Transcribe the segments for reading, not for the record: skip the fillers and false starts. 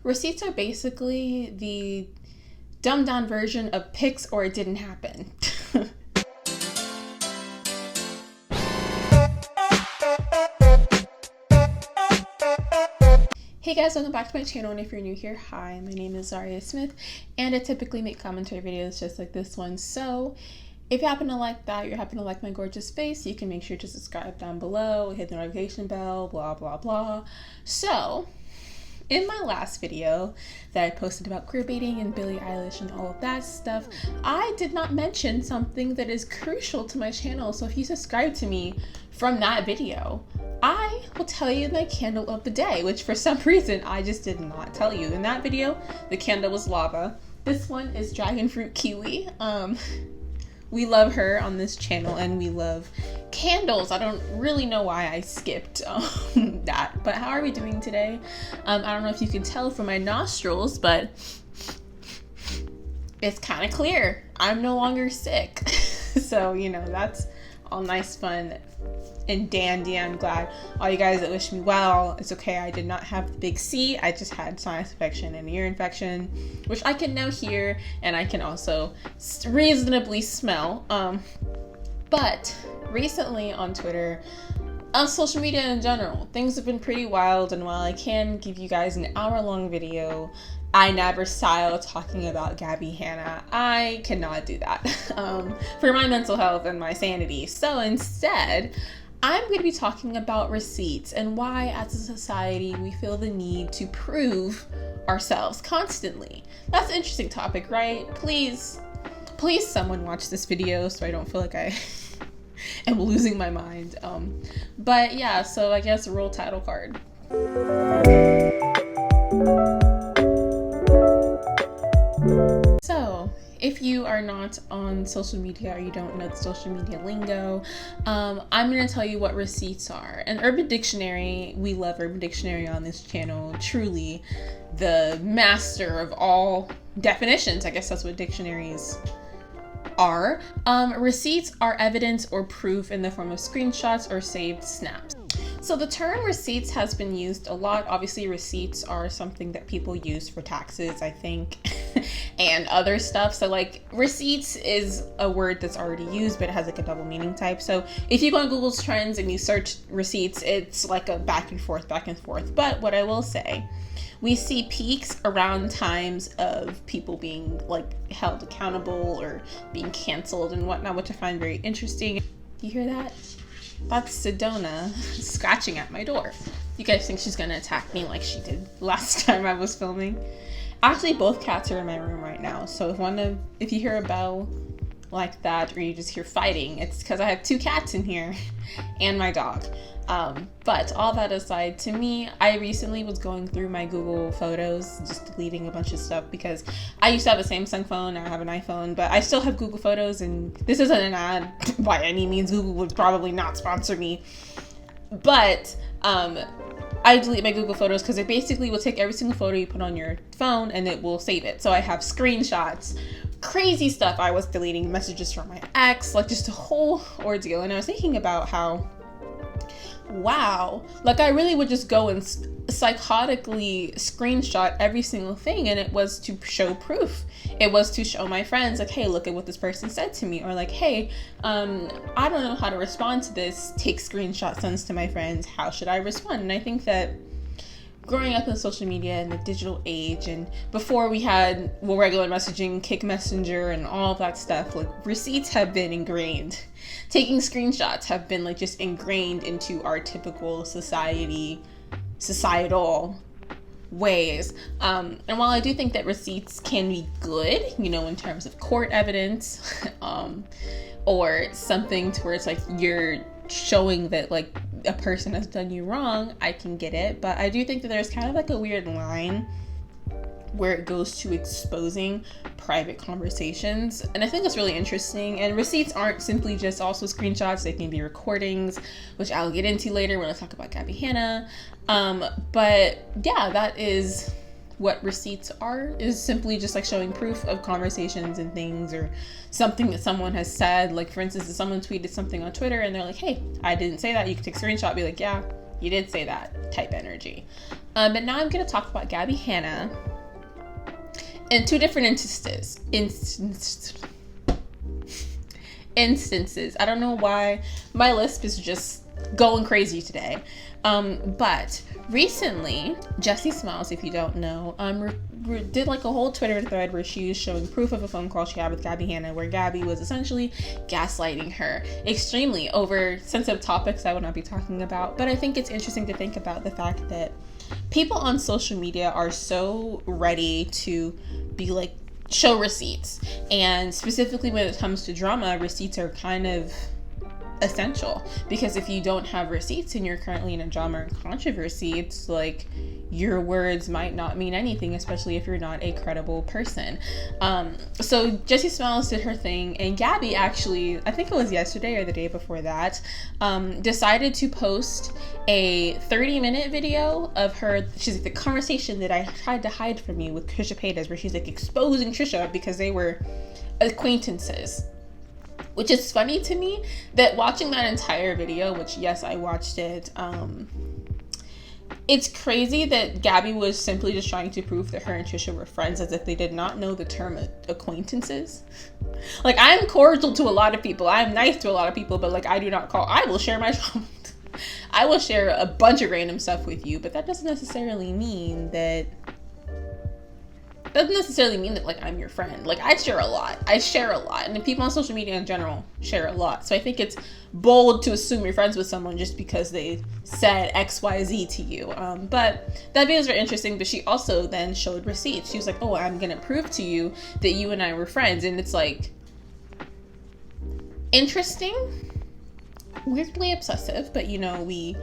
Receipts are basically the dumbed down version of pics or it didn't happen. Hey guys, welcome back to my channel, and if you're new here, hi, my name is Zhariya Smith, and I typically make commentary videos just like this one. So if you happen to like that, you happen to like my gorgeous face, you can make sure to subscribe down below, hit the notification bell, blah blah blah. So in my last video that I posted about queerbaiting and Billie Eilish and all of that stuff, I did not mention something that is crucial to my channel. So if you subscribe to me from that video, I will tell you my candle of the day, which for some reason I just did not tell you. In that video, the candle was lava. This one is dragon fruit kiwi. We love her on this channel and we love candles. I don't really know why I skipped that, but how are we doing today? I don't know if you can tell from my nostrils, but it's kind of clear. I'm no longer sick. So, you know, that's all nice, fun, and dandy. I'm glad all you guys that wish me well. It's okay, I did not have the big C. I just had sinus infection and ear infection, which I can now hear and I can also reasonably smell. But recently on Twitter, on social media in general, things have been pretty wild, and while I can give you guys an hour-long video, I never style talking about gabbie hanna. I cannot do that for my mental health and my sanity. So instead, I'm going to be talking about receipts and why as a society we feel the need to prove ourselves constantly. That's an interesting topic, right? Please someone watch this video so I don't feel like I am losing my mind. But yeah, so I guess roll title card. So if you are not on social media or you don't know the social media lingo, I'm going to tell you what receipts are. And Urban Dictionary, we love Urban Dictionary on this channel, truly the master of all definitions. I guess that's what dictionaries are. Receipts are evidence or proof in the form of screenshots or saved snaps. So the term receipts has been used a lot. Obviously, receipts are something that people use for taxes, I think, and other stuff. So like receipts is a word that's already used, but it has like a double meaning type. So if you go on Google's trends and you search receipts, it's like a back and forth. But what I will say, we see peaks around times of people being like held accountable or being canceled and whatnot, which I find very interesting. You hear that? That's Sedona scratching at my door. You guys think she's gonna attack me like she did last time I was filming? Actually, both cats are in my room right now. So if you hear a bell like that or you just hear fighting, it's because I have two cats in here and my dog. But all that aside, to me, I recently was going through my Google Photos, just deleting a bunch of stuff because I used to have a Samsung phone, now I have an iPhone, but I still have Google Photos, and this isn't an ad by any means. Google would probably not sponsor me, but I delete my Google Photos because it basically will take every single photo you put on your phone and it will save it. So I have screenshots, crazy stuff. I was deleting messages from my ex, like just a whole ordeal. And I was thinking about how, wow, like I really would just go and psychotically screenshot every single thing, and it was to show proof. It was to show my friends, like, hey, look at what this person said to me, or like, hey, I don't know how to respond to this, take screenshot, sends to my friends, how should I respond? And I think that growing up in social media in the digital age, and before we had regular messaging, Kick Messenger, and all of that stuff, like receipts have been ingrained. Taking screenshots have been like just ingrained into our typical societal ways. And while I do think that receipts can be good, you know, in terms of court evidence, or something to where it's like you're showing that like a person has done you wrong, I can get it. But I do think that there's kind of like a weird line where it goes to exposing private conversations, and I think that's really interesting. And receipts aren't simply just also screenshots, they can be recordings, which I'll get into later when I talk about gabbie hanna. But yeah, that is what receipts are, is simply just like showing proof of conversations and things, or something that someone has said. Like for instance, if someone tweeted something on Twitter and they're like, hey, I didn't say that, you can take a screenshot, be like, yeah, You did say that type energy. But now I'm going to talk about Gabbie Hanna in two different instances. I don't know why my lisp is just going crazy today. But recently, Jessie Smiles, if you don't know, did like a whole Twitter thread where she was showing proof of a phone call she had with Gabbie Hanna, where Gabbie was essentially gaslighting her extremely over sensitive topics I will not be talking about. But I think it's interesting to think about the fact that people on social media are so ready to be like, show receipts. And specifically when it comes to drama, receipts are kind of essential, because if you don't have receipts and you're currently in a drama and controversy, it's like your words might not mean anything, especially if you're not a credible person. So Jessie Smiles did her thing, and Gabbie actually, I think it was yesterday or the day before that, decided to post a 30-minute video of her. She's like, the conversation that I tried to hide from you with Trisha Paytas, where she's like exposing Trisha because they were acquaintances. Which is funny to me that watching that entire video, which yes, I watched it, it's crazy that Gabbie was simply just trying to prove that her and Trisha were friends, as if they did not know the term acquaintances. Like, I'm cordial to a lot of people, I'm nice to a lot of people, but like, I will share my I will share a bunch of random stuff with you, but that doesn't necessarily mean that like I'm your friend. Like, I share a lot, and the people on social media in general share a lot. So I think it's bold to assume you're friends with someone just because they said XYZ to you. But that video was very interesting. But she also then showed receipts. She was like, oh, I'm gonna prove to you that you and I were friends. And it's like, interesting, weirdly obsessive, but you know, we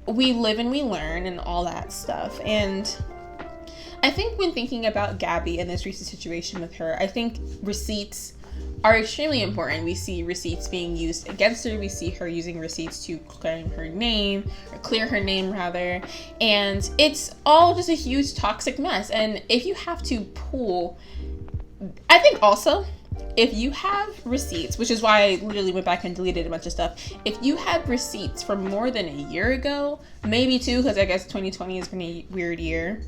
live and we learn and all that stuff. And I think when thinking about Gabbie and this recent situation with her, I think receipts are extremely important. We see receipts being used against her. We see her using receipts to clear her name, and it's all just a huge toxic mess. And if you have to pull, I think also, if you have receipts, which is why I literally went back and deleted a bunch of stuff. If you have receipts from more than a year ago, maybe two, because I guess 2020 has been a weird year,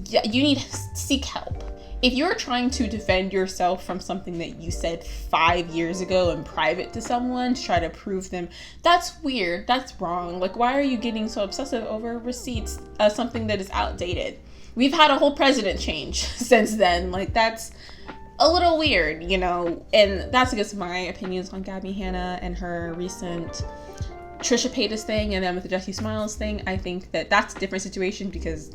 yeah, you need to seek help. If you're trying to defend yourself from something that you said 5 years ago in private to someone to try to prove them, that's weird. That's wrong. Like, why are you getting so obsessive over receipts of something that is outdated? We've had a whole president change since then. Like, that's a little weird, you know? And that's just my opinions on Gabbie Hanna and her recent Trisha Paytas thing, and then with the Jessie Smiles thing. I think that that's a different situation, because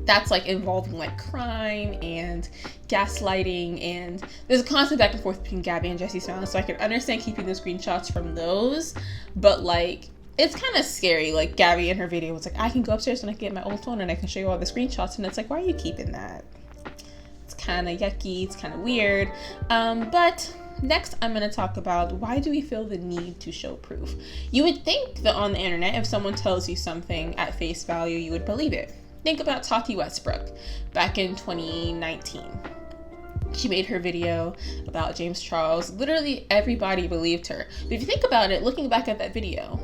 that's like involving like crime and gaslighting, and there's a constant back and forth between Gabbie and Jessie Smiles. So I can understand keeping the screenshots from those, but like, it's kind of scary. Like, Gabbie in her video was like, I can go upstairs and I can get my old phone and I can show you all the screenshots, and it's like, why are you keeping that? It's kind of yucky, it's kind of weird. But next, I'm going to talk about, why do we feel the need to show proof? You would think that on the internet, if someone tells you something at face value, you would believe it. Think about Tati Westbrook back in 2019. She made her video about James Charles. Literally everybody believed her. But if you think about it, looking back at that video,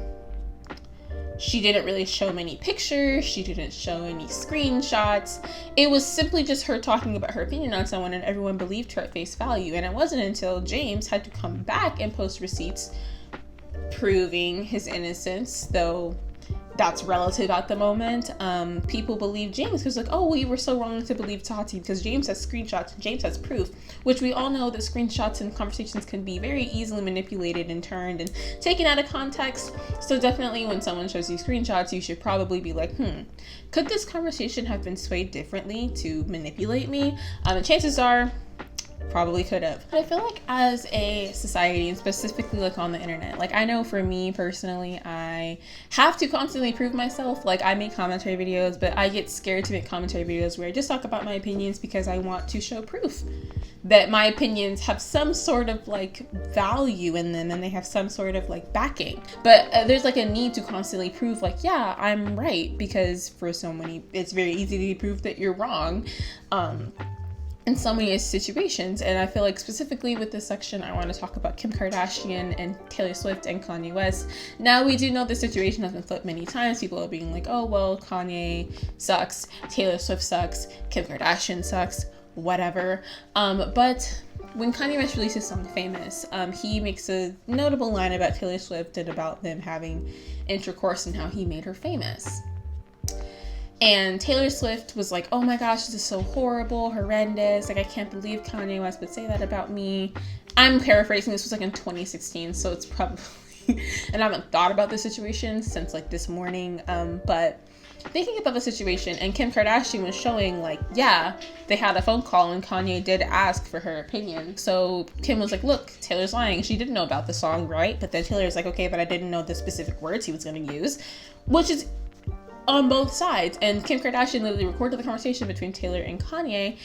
she didn't really show many pictures. She didn't show any screenshots. It was simply just her talking about her opinion on someone, and everyone believed her at face value. And it wasn't until James had to come back and post receipts proving his innocence, though that's relative at the moment. People believe James because, like, oh, we were so wrong to believe Tati because James has screenshots and James has proof, which we all know that screenshots and conversations can be very easily manipulated and turned and taken out of context. So definitely when someone shows you screenshots, you should probably be like, could this conversation have been swayed differently to manipulate me? And chances are, probably could have. But I feel like as a society, and specifically like on the internet, like I know for me personally, I have to constantly prove myself. Like I make commentary videos, but I get scared to make commentary videos where I just talk about my opinions because I want to show proof that my opinions have some sort of like value in them and they have some sort of like backing. But there's like a need to constantly prove like, yeah, I'm right, because for so many, it's very easy to prove that you're wrong. in so many situations. And I feel like specifically with this section, I want to talk about Kim Kardashian and Taylor Swift and Kanye West. Now, we do know the situation has been flipped many times. People are being like, oh, well, Kanye sucks, Taylor Swift sucks, Kim Kardashian sucks, whatever. But when Kanye West released his song Famous, he makes a notable line about Taylor Swift and about them having intercourse and how he made her famous. And Taylor Swift was like, oh my gosh, this is so horrible, horrendous. Like, I can't believe Kanye West would say that about me. I'm paraphrasing. This was like in 2016, so it's probably, and I haven't thought about this situation since like this morning. But thinking about the situation, and Kim Kardashian was showing like, yeah, they had a phone call and Kanye did ask for her opinion. So Kim was like, look, Taylor's lying. She didn't know about the song, right? But then Taylor's like, okay, but I didn't know the specific words he was going to use, which is on both sides. And Kim Kardashian literally recorded the conversation between Taylor and Kanye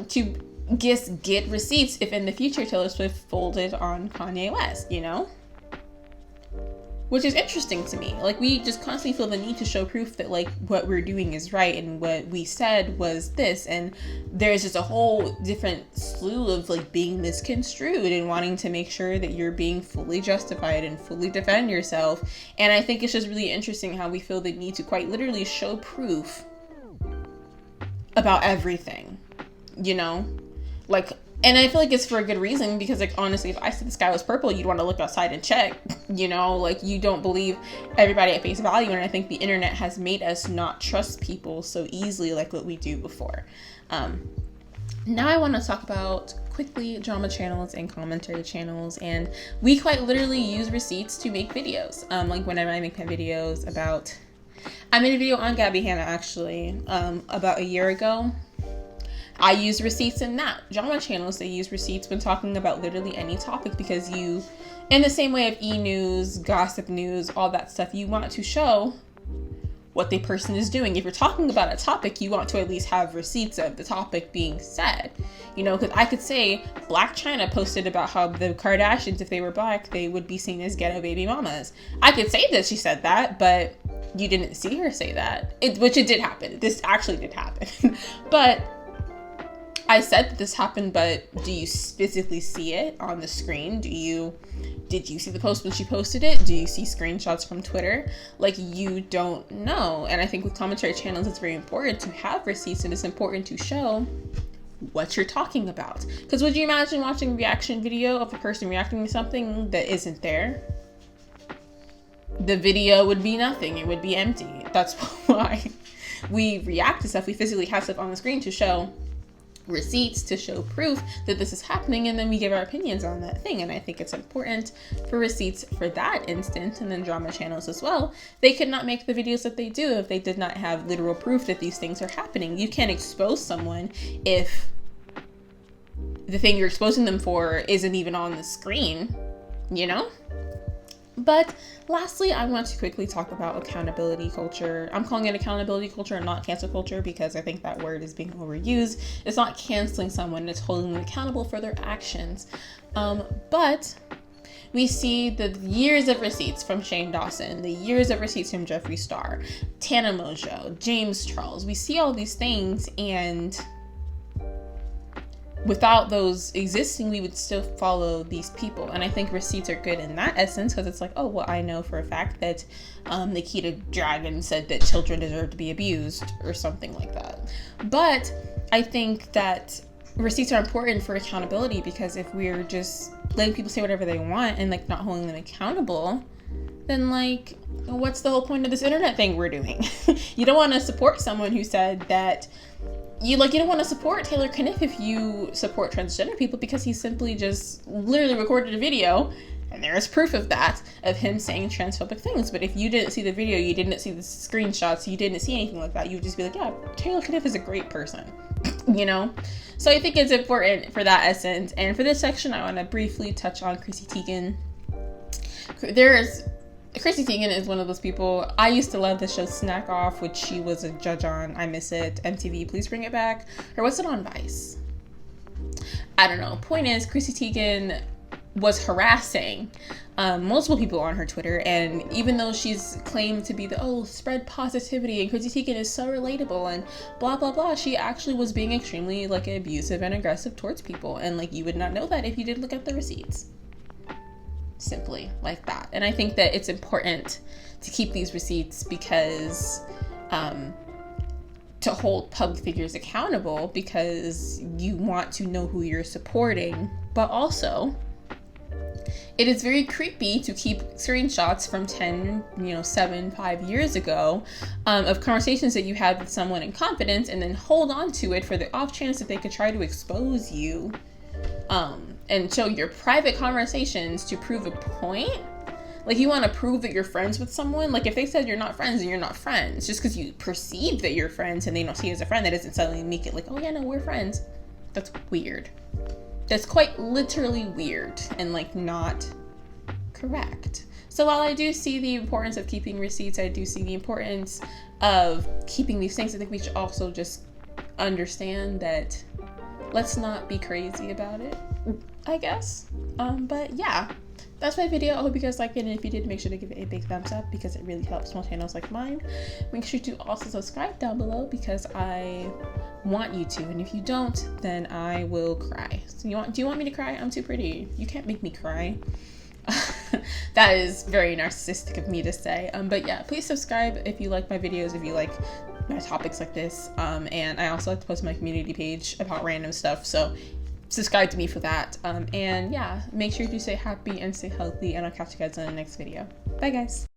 to get receipts if in the future Taylor Swift folded on Kanye West, you know? Which is interesting to me. Like, we just constantly feel the need to show proof that like what we're doing is right and what we said was this, and there's just a whole different slew of like being misconstrued and wanting to make sure that you're being fully justified and fully defend yourself. And I think it's just really interesting how we feel the need to quite literally show proof about everything, you know? Like, and I feel like it's for a good reason, because like honestly, if I said the sky was purple, you'd want to look outside and check, you know? Like, you don't believe everybody at face value. And I think the internet has made us not trust people so easily like what we do before. Now I want to talk about quickly drama channels and commentary channels. And we quite literally use receipts to make videos. Like whenever I make my videos about, I made a video on Gabbie Hanna actually about a year ago. I use receipts in that. Drama channels, they use receipts when talking about literally any topic, because you, in the same way of e-news, gossip news, all that stuff, you want to show what the person is doing. If you're talking about a topic, you want to at least have receipts of the topic being said. You know, because I could say Black China posted about how the Kardashians, if they were Black, they would be seen as ghetto baby mamas. I could say that she said that, but you didn't see her say that. Which it did happen. This actually did happen. But I said that this happened, but do you physically see it on the screen? Did you see the post when she posted it? Do you see screenshots from Twitter? Like, you don't know. And I think with commentary channels, it's very important to have receipts, and it's important to show what you're talking about. Because would you imagine watching a reaction video of a person reacting to something that isn't there? The video would be nothing. It would be empty. That's why we react to stuff. We physically have stuff on the screen to show receipts, to show proof that this is happening, and then we give our opinions on that thing. And I think it's important for receipts for that instance. And then drama channels as well, they could not make the videos that they do if they did not have literal proof that these things are happening. You can't expose someone if the thing you're exposing them for isn't even on the screen, you know? But lastly, I want to quickly talk about accountability culture. I'm calling it accountability culture and not cancel culture, because I think that word is being overused. It's not canceling someone, it's holding them accountable for their actions. But we see the years of receipts from Shane Dawson, the years of receipts from Jeffree Star, Tana Mongeau, James Charles. We see all these things, and without those existing, we would still follow these people. And I think receipts are good in that essence, because it's like, oh, well, I know for a fact that Nikita Dragon said that children deserve to be abused or something like that. But I think that receipts are important for accountability, because if we're just letting people say whatever they want and like not holding them accountable, then like, what's the whole point of this internet thing we're doing? You don't want to support someone who said that you don't want to support Taylor Kniff if you support transgender people, because he simply just literally recorded a video, and there is proof of that, of him saying transphobic things. But if you didn't see the video, you didn't see the screenshots, you didn't see anything like that, you would just be like, yeah, Taylor Kniff is a great person, you know? So I think it's important for that essence. And for this section, I want to briefly touch on Chrissy Teigen. Chrissy Teigen is one of those people. I used to love the show Snack Off, which she was a judge on. I miss it. MTV, please bring it back. Or was it on Vice? I don't know. Point is, Chrissy Teigen was harassing multiple people on her Twitter. And even though she's claimed to be the spread positivity and Chrissy Teigen is so relatable and blah blah blah, she actually was being extremely like abusive and aggressive towards people, and like you would not know that if you did look at the receipts. Simply like that. And I think that it's important to keep these receipts because to hold public figures accountable, because you want to know who you're supporting, but also it is very creepy to keep screenshots from 5 years ago of conversations that you had with someone in confidence and then hold on to it for the off chance that they could try to expose you and show your private conversations to prove a point. Like, you want to prove that you're friends with someone. Like, if they said you're not friends, then you're not friends. Just because you perceive that you're friends and they don't see you as a friend, that doesn't suddenly make it like, oh yeah, no, we're friends. That's weird. That's quite literally weird and like not correct. So while I do see the importance of keeping receipts, I do see the importance of keeping these things. I think we should also just understand that let's not be crazy about it, I guess. But yeah, that's my video. I hope you guys liked it, and if you did, make sure to give it a big thumbs up because it really helps small channels like mine. Make sure to also subscribe down below because I want you to, and if you don't, then I will cry. So do you want me to cry? I'm too pretty. You can't make me cry. That is very narcissistic of me to say. But yeah, please subscribe if you like my videos, if you like my topics like this. And I also like to post my community page about random stuff, so subscribe to me for that. And yeah, make sure to stay happy and stay healthy, and I'll catch you guys in the next video. Bye guys.